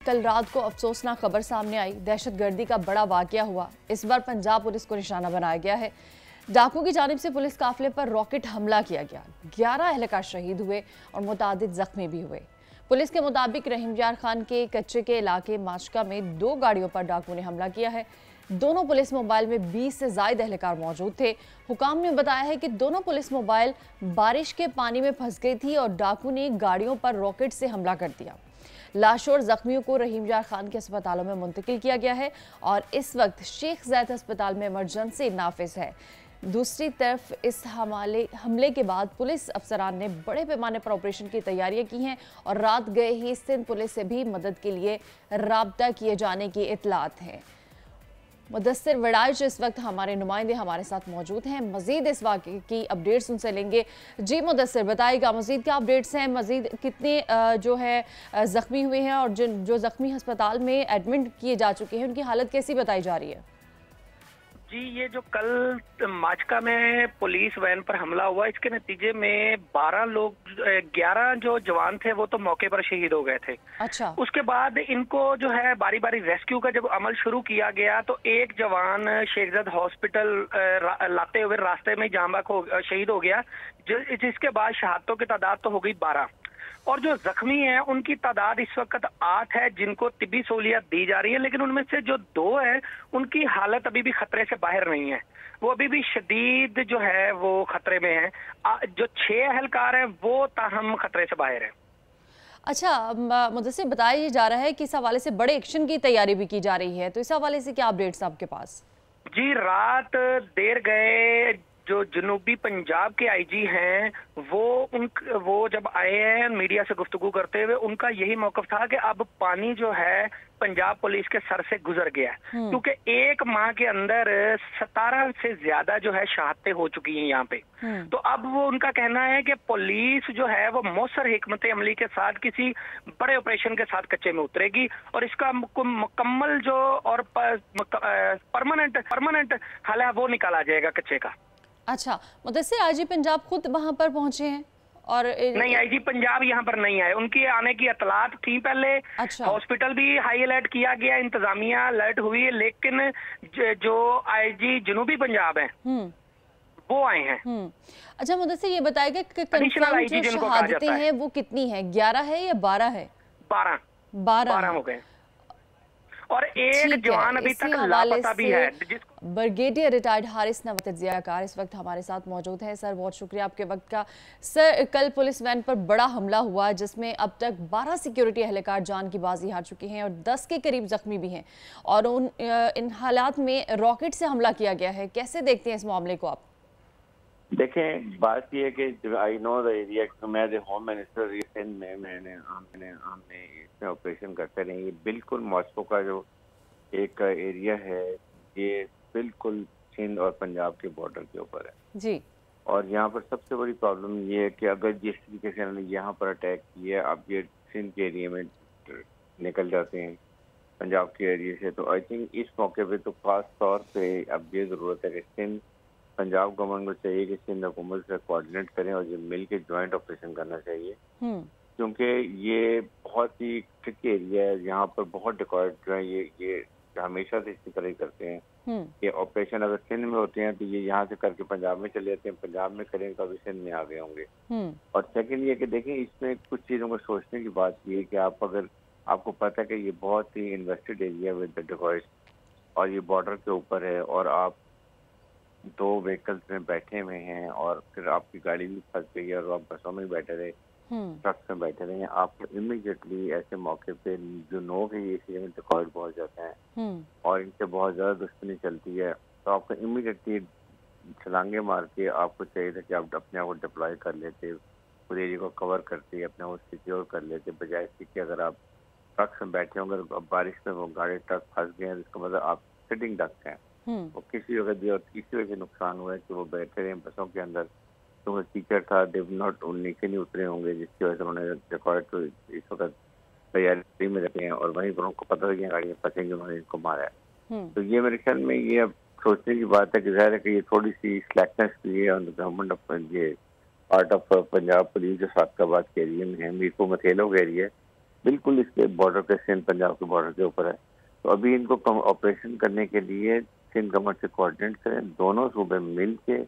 कल रात को अफसोसनाक खबर सामने आई। दहशतगर्दी का बड़ा वाकया हुआ। इस बार पंजाब पुलिस को निशाना बनाया गया है। डाकू की जानिब से पुलिस काफिले पर रॉकेट हमला किया गया। 11 एहलकार शहीद हुए और मुतादिद जख्मी भी हुए। पुलिस के मुताबिक रहीमयार खान के कच्चे के इलाके माचका में 2 गाड़ियों पर डाकू ने हमला किया है। दोनों पुलिस मोबाइल में 20 से ज्यादा एहलकार मौजूद थे। हुकाम ने बताया है कि दोनों पुलिस मोबाइल बारिश के पानी में फंस गई थी और डाकू ने गाड़ियों पर रॉकेट से हमला कर दिया। लाशों और जख्मियों को रहीमयार खान के अस्पतालों में मुंतकिल किया गया है और इस वक्त शेख ज़ायद अस्पताल में इमरजेंसी नाफिज है। दूसरी तरफ इस हमले के बाद पुलिस अफसरान ने बड़े पैमाने पर ऑपरेशन की तैयारियां की हैं और रात गए ही सिंध पुलिस से भी मदद के लिए राब्ता किए जाने की इतलात है। मुदस्सिर वड़ाइच इस वक्त हमारे नुमाइंदे हमारे साथ मौजूद हैं। मजीद इस वाक़े की अपडेट्स उनसे लेंगे। जी मुदस्सिर, बताइएगा मजीद क्या अपडेट्स हैं, मजीद कितने जो है ज़ख्मी हुए हैं और जो ज़ख्मी अस्पताल में एडमिट किए जा चुके हैं उनकी हालत कैसी बताई जा रही है? जी, ये जो कल माचका में पुलिस वैन पर हमला हुआ, इसके नतीजे में 11 जो जवान थे वो तो मौके पर शहीद हो गए थे। अच्छा। उसके बाद इनको जो है बारी बारी रेस्क्यू का जब अमल शुरू किया गया तो एक जवान शेख ज़ायद हॉस्पिटल लाते हुए रास्ते में जाम बहक शहीद हो गया, जिसके बाद शहादतों की तादाद तो हो गई 12 और जो जख्मी हैं उनकी तादाद इस वक्त 8 है, जिनको तिब्बी सहूलियत दी जा रही है। लेकिन उनमें से जो 2 है उनकी हालत अभी भी खतरे से बाहर नहीं है, वो अभी भी शदीद जो है वो खतरे में है। जो 6 एहलकार हैं वो ताहम खतरे से बाहर है। अच्छा, मुदस्सिर बताया जा रहा है कि इस हवाले से बड़े एक्शन की तैयारी भी की जा रही है, तो इस हवाले से क्या अपडेट्स आपके पास? जी, रात देर गए जो जनूबी पंजाब के आईजी हैं वो जब आए हैं मीडिया से गुफ्तगू करते हुए, उनका यही मौकफ था कि अब पानी जो है पंजाब पुलिस के सर से गुजर गया, क्योंकि 1 माह के अंदर 17 से ज्यादा जो है शहादतें हो चुकी हैं यहाँ पे। तो अब वो उनका कहना है कि पुलिस जो है वो मौसर हिकमत अमली के साथ किसी बड़े ऑपरेशन के साथ कच्चे में उतरेगी और इसका मुकम्मल जो और परमानेंट हल है वो निकाला जाएगा कच्चे का। अच्छा मुदस्सिर, आईजी पंजाब खुद वहां पर पहुंचे हैं? और नहीं, आईजी पंजाब यहाँ पर नहीं आए, उनके आने की इतलात थी पहले। अच्छा। हॉस्पिटल भी हाई अलर्ट किया गया, इंतजामिया अलर्ट हुई है, लेकिन जो आईजी जनूबी पंजाब है वो आए हैं। अच्छा मुदस्सिर, ये बताएगा कि कंफर्म जो शहादतें हैं वो कितनी है? 11 है या 12 है? 12 हो गए और एक जवान अभी तक लापता भी है। ब्रिगेडियर रिटायर्ड हारिस नवत ज़ियाकार इस वक्त हमारे साथ मौजूद हैं। सर बहुत शुक्रिया आपके वक्त का। सर, कल पुलिस वैन पर बड़ा हमला हुआ जिसमें अब तक 12 सिक्योरिटी एहलकार जान की बाजी हार चुके हैं और 10 के करीब जख्मी भी हैं और इन हालात में रॉकेट से हमला किया गया है। कैसे देखते हैं इस मामले को आप? देखें, बात यह है कि आई नो द एरिया, मैं होम मिनिस्टर सिंध में हमने इसमें ऑपरेशन करते रहे। ये बिल्कुल मॉस्को का जो एक एरिया है ये बिल्कुल सिंध और पंजाब के बॉर्डर के ऊपर है जी। और यहाँ पर सबसे बड़ी प्रॉब्लम ये है कि अगर जिस तरीके से उन्होंने यहाँ पर अटैक किया, अब ये सिंध के एरिया में निकल जाते हैं पंजाब के एरिया से, तो आई थिंक इस मौके पे तो खास तौर पे अब ये ज़रूरत है कि सिंध पंजाब गवर्नमेंट को चाहिए कि सिंध हुकूमत से कोऑर्डिनेट करें और ये मिल के ज्वाइंट ऑपरेशन करना चाहिए, क्योंकि ये बहुत ही ट्रिकी एरिया है। यहाँ पर बहुत डिकॉय जो है ये हमेशा से इसी तरह ही करते हैं कि ऑपरेशन अगर सिंध में होते हैं तो ये यहाँ से करके पंजाब में चले जाते हैं, पंजाब में करेंगे तो अभी सिंध में आ गए होंगे। और सेकंड ये कि देखें, इसमें कुछ चीज़ों को सोचने की बात ये है कि आपको पता है कि ये बहुत ही invested area with the decoys और ये बॉर्डर के ऊपर है और आप 2 व्हीकल्स में बैठे हुए हैं और फिर आपकी गाड़ी भी फंस गई है और आप बसों में बैठे रहे, ट्रक्स में बैठे रहे हैं, आप इमीडिएटली ऐसे मौके पे जो लोग हैं ये एरिया में डिकॉयड पहुंच जाते हैं और इनसे बहुत ज़्यादा दुश्मनी चलती है, तो आपको इमीडिएटली छलांगे मार के आपको चाहिए था कि आप अपने आप को डिप्लॉय कर लेते, उस एरिया को कवर करते, अपने को सिक्योर कर लेते, बजाय इसके कि अगर आप ट्रक्स में बैठे होंगे और बारिश में वो गाड़ी ट्रक फंस गए हैं, इसका मतलब आप सिटिंग डक्स हैं। वो किसी वजह से नुकसान हुआ है कि वो बैठे रहे बसों के अंदर, तो वो टीचर था नीचे नहीं उतरे होंगे, जिसकी वजह से उन्होंने रिकॉर्ड तो इस वक्त तैयारी में रहते हैं और वहीं पर उनको पता था कि गाड़ी में फंसेंगे, उन्होंने इनको मारा है। तो ये मेरे ख्याल में ये अब सोचने की बात है कि जाहिर है कि ये थोड़ी सी स्लैकनेस भी है ऑन द गवर्नमेंट ऑफ ये पार्ट ऑफ पंजाब पुलिस जो सादकाबाद के एरिया में है, मीरपुर मथेलो के एरिया, बिल्कुल इसके बॉर्डर पे, सिंध पंजाब के बॉर्डर के ऊपर है। तो अभी इनको ऑपरेशन करने के लिए सिंध गवर्नमेंट से कोऑर्डिनेट करें, दोनों सूबे मिल के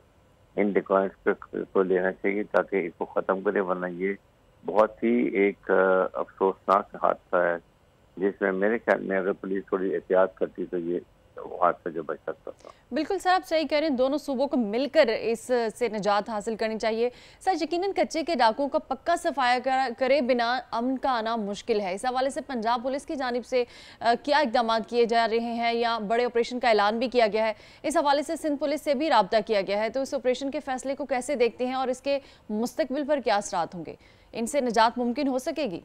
इन डिकॉइंस को लेना चाहिए ताकि इसको ख़त्म करें, वरना ये बहुत ही एक अफसोसनाक हादसा है जिसमें मेरे ख्याल में अगर पुलिस थोड़ी एहतियात करती तो ये हादसा जो बच सकता था। बिल्कुल सर, आप सही कह रहे हैं, दोनों सूबों को मिलकर इससे निजात हासिल करनी चाहिए। सर, यकीनन कच्चे के डाकुओं का पक्का सफाया करे बिना अमन का आना मुश्किल है। इस हवाले से पंजाब पुलिस की जानिब से क्या इकदाम किए जा रहे हैं या बड़े ऑपरेशन का ऐलान भी किया गया है? इस हवाले से सिंध पुलिस से भी राब्ता किया गया है, तो इस ऑपरेशन के फैसले को कैसे देखते हैं और इसके मुस्तकबिल पर क्या असरात होंगे? इनसे निजात मुमकिन हो सकेगी?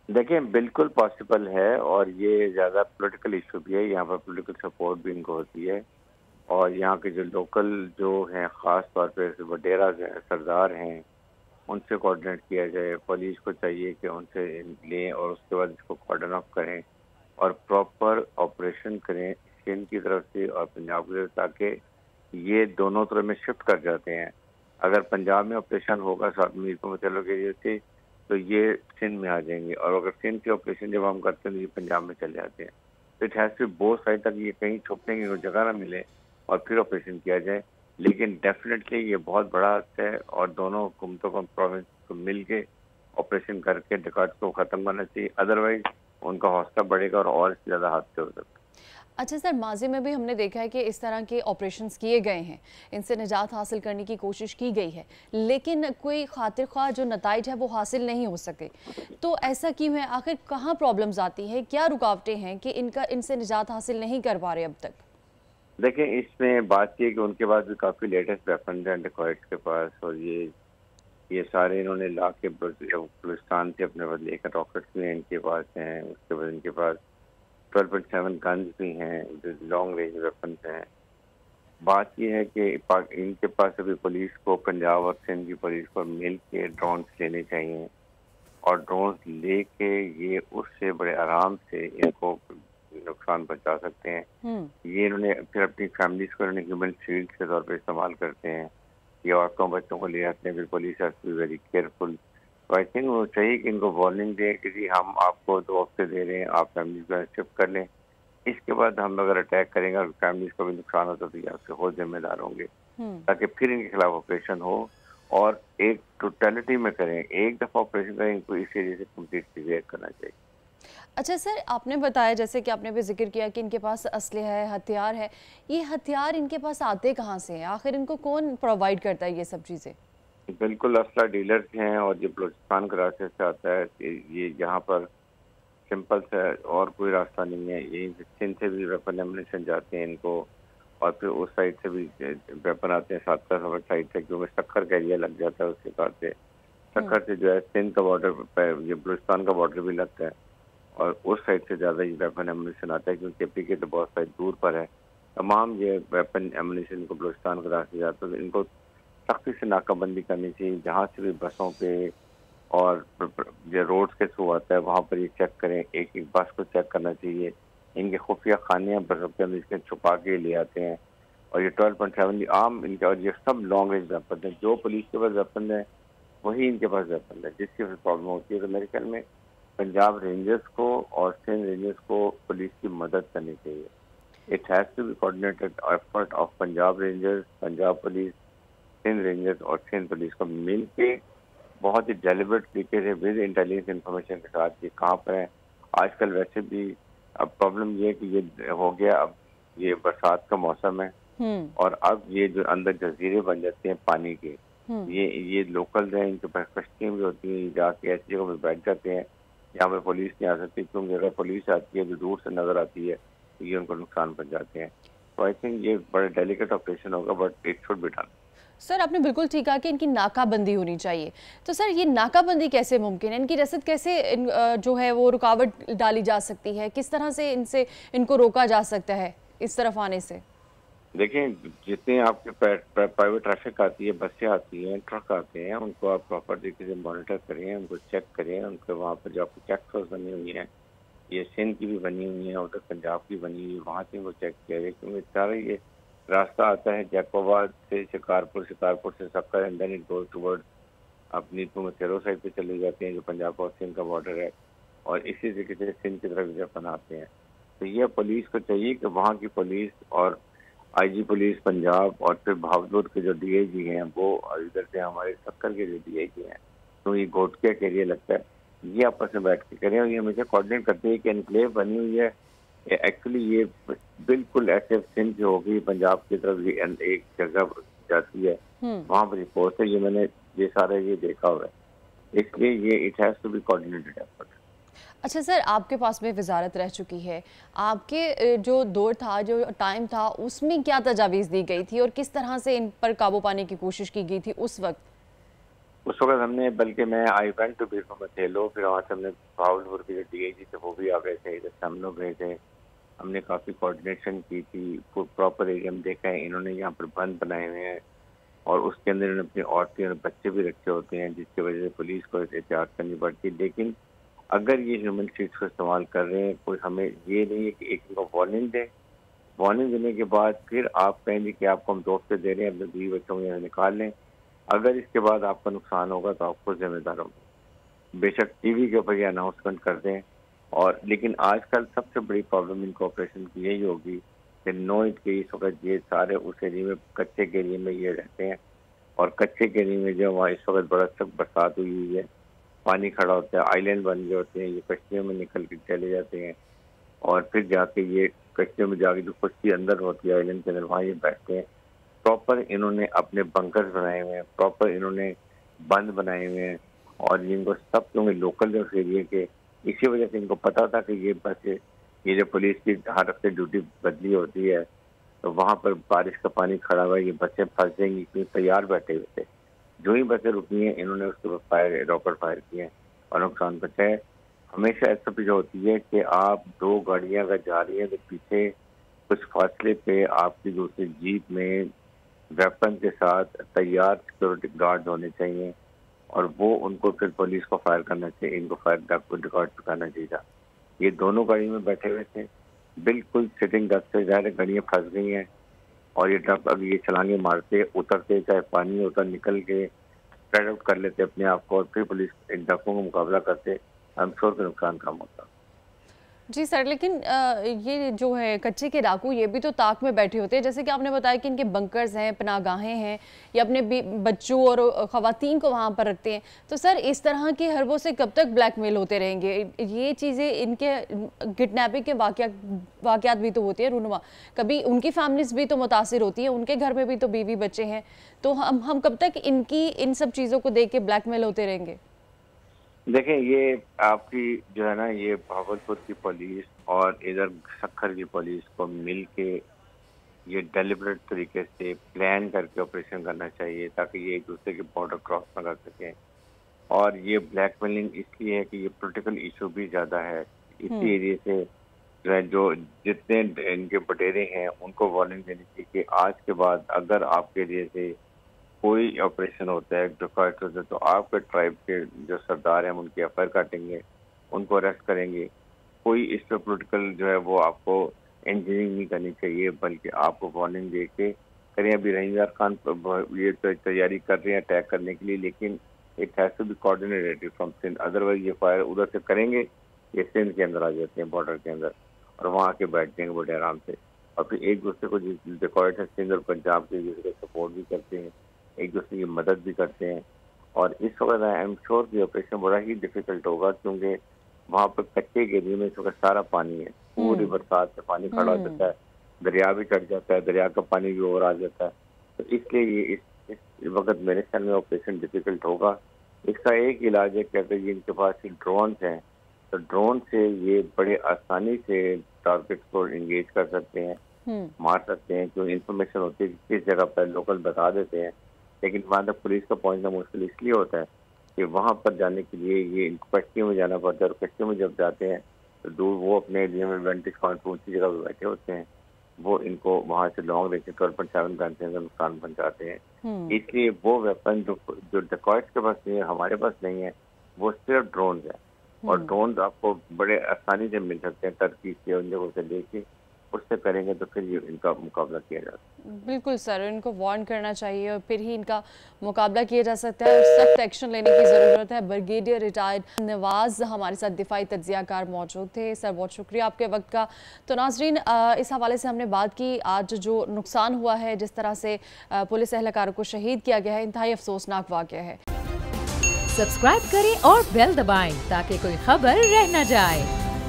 देखिए, बिल्कुल पॉसिबल है और ये ज़्यादा पॉलिटिकल इशू भी है। यहाँ पर पॉलिटिकल सपोर्ट भी इनको होती है और यहाँ के जो लोकल जो हैं, ख़ास तौर पे वडेरा जो है, सरदार हैं, उनसे कोऑर्डिनेट किया जाए। पुलिस को चाहिए कि उनसे लें और उसके बाद इसको कॉर्डन ऑफ करें और प्रॉपर ऑपरेशन करें सिंध की तरफ से और पंजाब की तरफ, ताकि ये दोनों तरफ में शिफ्ट कर जाते हैं। अगर पंजाब में ऑपरेशन होगा साथ में चलो के एरिया से, तो ये सिंध में आ जाएंगे और अगर सिंध के ऑपरेशन जब हम करते हैं तो ये पंजाब में चले जाते हैं। तो it has to both side, तक ये कहीं छुपने की जगह ना मिले और फिर ऑपरेशन किया जाए। लेकिन डेफिनेटली ये बहुत बड़ा हादसा है और दोनों हुकूमतों को, प्रोविंस को मिल के ऑपरेशन करके डिकॉट्स को ख़त्म करना चाहिए, अदरवाइज उनका हौसला बढ़ेगा और ज़्यादा हादसे हो सकते हैं। अच्छा सर, माजी में भी हमने देखा है कि इस तरह के ऑपरेशंस किए गए हैं, इनसे निजात हासिल करने की कोशिश की गई है, लेकिन कोई खातिर ख्वाह जो नताइज है वो हासिल नहीं हो सके। तो ऐसा क्यों है? आखिर कहाँ प्रॉब्लम्स आती हैं, क्या रुकावटें हैं कि इनसे निजात हासिल नहीं कर पा रहे अब तक? देखिए, इसमें बात ये कि उनके पास भी काफ़ी लेटेस्ट वेपन हैं डिकॉइट्स के पास, और ये सारे इन्होंने ला के बलूचिस्तान से अपने पास लेकर, रॉकेट्स भी हैं इनके पास हैं, उसके बाद इनके पास 12.7 गन्स भी हैं जो लॉन्ग रेंज वेपन हैं। बात यह है कि इनके पास अभी पुलिस को, पंजाब और सिंध की पुलिस को मिल के ड्रोन्स लेने चाहिए और ड्रोन्स लेके ये उससे बड़े आराम से इनको नुकसान पहुंचा सकते हैं। ये इन्होंने फिर अपनी फैमिलीज को इन्होंने ह्यूमन शील्ड के तौर पे इस्तेमाल करते हैं। ये औरतों बच्चों को ले आते हैं, फिर police has to be very careful. तो आई थिंक वो चाहिए कि इनको वार्निंग दें कि जी हम आपको 2 हफ्ते दे रहे हैं, आप फैमिलीज को शिफ्ट कर लें, इसके बाद हम अगर अटैक करेंगे और फैमिलीज को भी नुकसान होता तो ये आपसे बहुत जिम्मेदार होंगे, ताकि फिर इनके खिलाफ ऑपरेशन हो और एक टोटलिटी में करें। एक दफ़ा ऑपरेशन करें, इनको इस एरिया से कम्प्लीट क्लियर करना चाहिए। अच्छा सर, आपने बताया, जैसे कि आपने भी जिक्र किया कि इनके पास असलहा है, हथियार है, ये हथियार इनके पास आते कहाँ से हैं? आखिर इनको कौन प्रोवाइड करता है ये सब चीज़ें? बिल्कुल, असला डीलर्स हैं और ये बलूचिस्तान के रास्ते से आता है। ये यहाँ पर सिंपल से और कोई रास्ता नहीं है। ये सिंध से भी वेपन एमुनिशन जाते हैं इनको और फिर उस साइड से भी वेपन आते हैं, 7 साइड से, क्योंकि सक्खर का एरिया लग जाता है उसके बाद से। सक्खर से जो है सिंध का बॉर्डर पर, ये बलूचिस्तान का बॉर्डर भी लगता है और उस साइड से ज़्यादा ये वेपन एमुनिशन आता है, क्योंकि पीके तो बहुत साइड दूर पर है। तमाम ये वेपन एमुनिशन को बलूचिस्तान के रास्ते जाते हैं। इनको सख्ती से नाकाबंदी करनी चाहिए, जहाँ से भी बसों पे और जो रोड्स के थ्रू आता है वहाँ पर ये चेक करें, एक एक बस को चेक करना चाहिए। इनके खुफिया खाने बसों के अंदर इसके छुपा के ले आते हैं और ये 12.7 आम इनके, और ये सब लॉन्ग रेंज वेपन है। जो पुलिस के पास वेपन है वही इनके पास वेपन है, जिसकी प्रॉब्लम होती है। तो मेरे ख्याल में पंजाब रेंजर्स को और सिंध रेंजर्स को पुलिस की मदद करनी चाहिए। It has to be coordinated effort of Punjab rangers, Punjab police, Sindh rangers और सिंध पुलिस को मिल के बहुत ही डेलिबरेट तरीके से विद इंटेलिजेंस इंफॉर्मेशन के साथ ये कहाँ पर है। आजकल वैसे भी अब प्रॉब्लम ये है कि ये हो गया, अब ये बरसात का मौसम है और अब ये जो अंदर जजीरे बन जाते हैं पानी के, ये लोकल हैं, इनके पास कश्तियाँ भी होती हैं, जाके ऐसी जगह पर बैठ जाते हैं यहाँ पर पुलिस नहीं आ सकती, क्योंकि अगर पुलिस आती है जो दूर से नजर आती है तो ये उनको नुकसान पहुँचाते हैं। तो आई थिंक ये बड़ा डेलिकेट ऑपरेशन होगा, but it should be done. Sir, आपने बिल्कुल ठीक कहा कि इनकी नाकाबंदी होनी चाहिए। तो सर, ये नाकाबंदी कैसे मुमकिन है? इनकी रसद कैसे जो है वो रुकावट डाली जा सकती है? किस तरह से इनको रोका जा सकता है इस तरफ आने से? देखिए, जितने आपके प्राइवेट ट्रैफिक आती है, बसें आती हैं, ट्रक आते हैं, उनको आप प्रॉपर तरीके से मॉनिटर करें, उनको चेक करें। उनके वहाँ पर जो आपकी चेक पोस्ट बनी हुई है, ये सिंध की भी बनी हुई है, उधर पंजाब की बनी हुई है, वहाँ से उनको चेक किया जाए, क्योंकि सारा ये रास्ता आता है जैकोबाद से शिकारपुर, शिकारपुर से Sukkur, and then it goes towards अपनी नीतू मसेरो साइड पे चले जाते हैं जो पंजाब और सिंध का बॉर्डर है। और इसी तरीके से सिंध की तरफ वेपन आते हैं। तो ये पुलिस को चाहिए कि वहाँ की पुलिस और आईजी पुलिस पंजाब और फिर भागलपुर के जो डीआईजी हैं, वो इधर से हमारे सक्कर के जो डीआईजी हैं, तो ये घोटके के लिए लगता है, ये आपस में बैठ के करें। और ये हमेशा कोऑर्डिनेट करते हैं कि एनक्लेव बनी हुई है, एक्चुअली ये बिल्कुल ऐसे सिंध जो होगी पंजाब की तरफ एक जगह जाती है, वहाँ पर पोस्ट है। ये मैंने ये सारा ये देखा हुआ है, इसलिए ये it has to be coordinated effort. अच्छा सर, आपके पास में वजारत रह चुकी है, आपके जो दौर था, जो टाइम था, उसमें क्या तजावीज़ दी गई थी और किस तरह से इन पर काबू पाने की कोशिश की गई थी उस वक्त? उस वक्त हमने, बल्कि मैं आई वेंट टू बीफा मथेलो, फिर वहाँ से हमने भावलपुर के जो डीआईजी थे वो भी आ गए थे, इधर से हम लोग गए थे। हमने काफ़ी कोऑर्डिनेशन की थी, प्रॉपर एरिया में देखा है। इन्होंने यहाँ पर बंद बनाए हुए हैं और उसके अंदर इन्होंने अपनी औरतें और बच्चे भी रखे होते हैं, जिसकी वजह से पुलिस को एहतियात करनी पड़ती है। लेकिन अगर ये ह्यूमन स्ट्रीट्स को इस्तेमाल कर रहे हैं, कोई हमें ये नहीं है कि एक इनको वार्निंग दें, वार्निंग देने के बाद फिर आप कहेंगे कि आपको हम 2 हफ्ते दे रहे हैं, अपने 20 बच्चों को यहाँ निकाल लें, अगर इसके बाद आपका नुकसान होगा तो आपको जिम्मेदार होगा। बेशक टीवी के ऊपर ये अनाउंसमेंट कर दें, और लेकिन आजकल सबसे बड़ी प्रॉब्लम इन कॉर्पोरेशन की यही होगी कि नो इट के इस वक्त ये सारे उस एरिए में, कच्चे के एरिए में ये रहते हैं, और कच्चे के एरिए में जो वहाँ इस वक्त बड़ा सख्त बरसात हुई है, पानी खड़ा होता है, आइलैंड बन गए होते हैं, ये कश्तियों में निकल के चले जाते हैं, और फिर जाके ये कश्तियों में जाके जो कश्ती अंदर होती है आइलैंड के अंदर, वहाँ ये बैठते हैं। प्रॉपर इन्होंने अपने बंकर्स बनाए हुए हैं, प्रॉपर इन्होंने बंद बनाए हुए हैं, और इनको सब क्योंकि लोकल जो एरिए के, इसी वजह से इनको पता था कि ये बस ये जो पुलिस की हर हफ्ते ड्यूटी बदली होती है, तो वहाँ पर बारिश का पानी खड़ा हुआ है, ये बसें फंस जाएंगी, क्योंकि तैयार बैठे हुए थे। जो ही बसें रुकी हैं, इन्होंने उसके ऊपर फायर, रॉकेट फायर किए और नुकसान पहुंचाए। हमेशा ऐसा भी जो होती है कि आप 2 गाड़ियां अगर जा रही हैं तो पीछे कुछ फासले पे आपकी दूसरी जीप में वेपन के साथ तैयार सिक्योरिटी गार्ड होने चाहिए, और वो उनको फिर पुलिस को फायर करना चाहिए, इनको फायर रिकॉर्ड करना चाहिए। ये दोनों गाड़ी में बैठे हुए थे, बिल्कुल सिटिंग डक से, ज़ाहिर गाड़ियाँ फंस गई हैं, और ये ट्रक अब ये छलांगे मारते उतरते, चाहे पानी होता निकल के स्प्रेड आउट कर लेते अपने आप को, और फिर पुलिस इन ट्रकों का मुकाबला करते, आई एम श्योर कि नुकसान कम होता। जी सर, लेकिन ये जो है कच्चे के डाकू, ये भी तो ताक में बैठे होते हैं, जैसे कि आपने बताया कि इनके बंकर्स हैं, पनाहगाहें हैं, या अपने बच्चों और ख़वातीन को वहाँ पर रखते हैं। तो सर, इस तरह की हरबों से कब तक ब्लैकमेल होते रहेंगे? ये चीज़ें, इनके किडनैपिंग के वाक़यात भी तो होते हैं रूनुमा, कभी उनकी फैमिलीज भी तो मुतासिर होती हैं, उनके घर में भी तो बीवी बच्चे हैं, तो हम कब तक इन सब चीज़ों को देख के ब्लैकमेल होते रहेंगे? देखें, ये आपकी जो है ना, ये भावलपुर की पुलिस और इधर सक्खर की पुलिस को मिल के ये डेलिबरेट तरीके से प्लान करके ऑपरेशन करना चाहिए, ताकि ये एक दूसरे के बॉर्डर क्रॉस ना कर सकें। और ये ब्लैकमेलिंग इसलिए है कि ये पॉलिटिकल इशू भी ज़्यादा है, इसी एरिए से जो है, जो जितने इनके बटेरे हैं उनको वार्निंग देनी चाहिए कि आज के बाद अगर आपके एरिए से कोई ऑपरेशन होता है, डकैत होता है, तो आपके ट्राइब के जो सरदार हैं हम उनकी एफआईआर काटेंगे, उनको अरेस्ट करेंगे। कोई इस पर पोलिटिकल जो है वो आपको इंजीनियरिंग नहीं करनी चाहिए, बल्कि आपको वार्निंग दे के करें। अभी रहीमयार खान ये तो तैयारी कर रहे हैं अटैक करने के लिए, लेकिन it has to be coordinated from Sindh, otherwise ये फायर उधर से करेंगे, ये सिंध के अंदर आ जाते हैं, बॉर्डर के अंदर, और वहाँ आके बैठ जाएंगे बड़े आराम से, और फिर एक दूसरे को डकैत है सिंध और पंजाब के दूसरे को सपोर्ट भी करते हैं, एक दूसरे की मदद भी करते हैं। और इस वक्त आई एम श्योर कि ऑपरेशन बड़ा ही डिफिकल्ट होगा, क्योंकि वहाँ पर कच्चे के एरिया में इस वक्त सारा पानी है, पूरी बरसात से पानी खड़ा हो जाता है, दरिया भी चढ़ जाता है, दरिया का पानी भी ओवर आ जाता है, तो इसलिए ये इस वक्त मेरे ख्याल में ऑपरेशन डिफिकल्ट होगा। इसका एक इलाज है कि अगर ये इनके पास ड्रोन हैं, तो ड्रोन से ये बड़े आसानी से टारगेट्स को इंगेज कर सकते हैं, मार सकते हैं, क्योंकि इंफॉर्मेशन होती है किस जगह पर लोकल बता देते हैं। लेकिन वहाँ तक पुलिस का पहुंचना मुश्किल इसलिए होता है कि वहाँ पर जाने के लिए ये कश्तियों में जाना पड़ता है, और कश्तियों में जब जाते हैं तो दूर वो अपने एरिया में वेंटेज पॉइंट पर ऊंची जगह पर बैठे होते हैं, वो इनको वहाँ से लॉन्ग रेंज 12.7 गन से नुकसान पहुंचाते हैं। इसलिए वो वेपन जो डकैत के पास नहीं है, हमारे पास नहीं है, वो सिर्फ ड्रोन है, और ड्रोन आपको बड़े आसानी से मिल सकते हैं टर्की से, उन जगहों से लेके, उससे करेंगे तो फिर इनका मुकाबला किया जा सकता है। बिल्कुल सर, इनको वार्न करना चाहिए और फिर ही इनका मुकाबला किया जा सकता है और सख्त एक्शन लेने की ज़रूरत है। ब्रिगेडियर रिटायर्ड नवाज हमारे साथ दिफाई तज्जियाकार मौजूद थे। सर बहुत शुक्रिया आपके वक्त का। तो नाजरीन, इस हवाले से हमने बात की। आज जो नुकसान हुआ है, जिस तरह से पुलिस एहलकारों को शहीद किया गया है, इंतहाई अफसोसनाक वाक़या है। सब्सक्राइब करें और बेल दबाएं ताकि कोई खबर रह न जाए।